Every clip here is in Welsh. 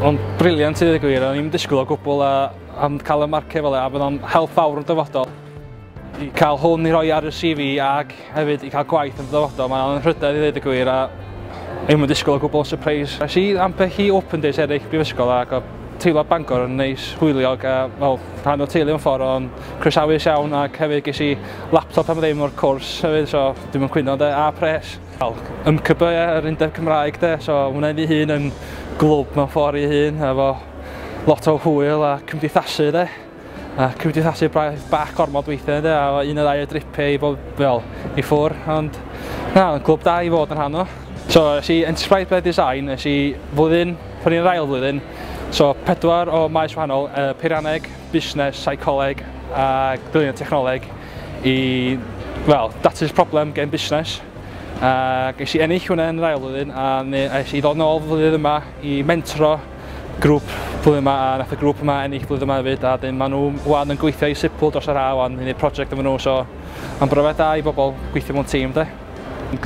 Ond briliant i ddweud y gwir, o'n i'n disgwyl o gwbl am cael y marciau fel e, a bydd o'n help fawr yn dyfodol. I cael hwn i roi ar y CV ag hefyd i cael gwaith yn dyfodol, mae'n rhydedd i ddweud y gwir a ddim yn disgwyl o gwbl yn surprise. Ys i ambell i open days eraill brifysgol ac o teimlad Bangor yn neis hwyliog a fel rhan o teulu yn ffordd o'n croesawus iawn ac hefyd ges i laptop am ddim o'r cwrs hefyd, so dim yn cwyno de, a pres. MCB yr Undeb Cymraeg de, so hwnna'n ei hun yn glwb mewn ffordd ei hun efo lot o hwyl a cymdeithasu de. A cymdeithasu bach gormod weithiau de, a un o ddau o dripiau i bod fel i ffwr, ond glwb da i fod yn rhan o. So ys i Enterprise by Design, ys i flwyddyn, pan i'n ail flwyddyn, so 4 o maes wahanol, peirianneg, busnes, seicoleg a dylunio technoleg i, wel, datrys problem gen busnes. Ges i ennill hwnna yn yr ail flwyddyn a ys i ddod nôl flwyddyn yma i mentro grŵp flwyddyn yma a nath y grŵp yma ennill flwyddyn yma hefyd a dyn maen nhw wan yn gweithio i sipl dros yr ha wan i wneud prosiect efo nhw, so mae'n brofiad da i bobl gweithio mewn tîm de.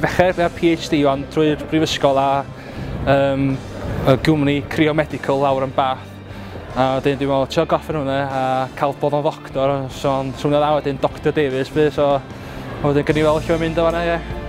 Dechrau PhD wan trwy'r brifysgol a y gwmni Crio Medical lawr yn Bath. A wedyn dwi'n meddwl, trio goffin hwnna a cael bod yn ddoctor, so swnio dda wedyn Dr Davies, so wedyn gynnu fel lle mae'n mynd o fanna, ie.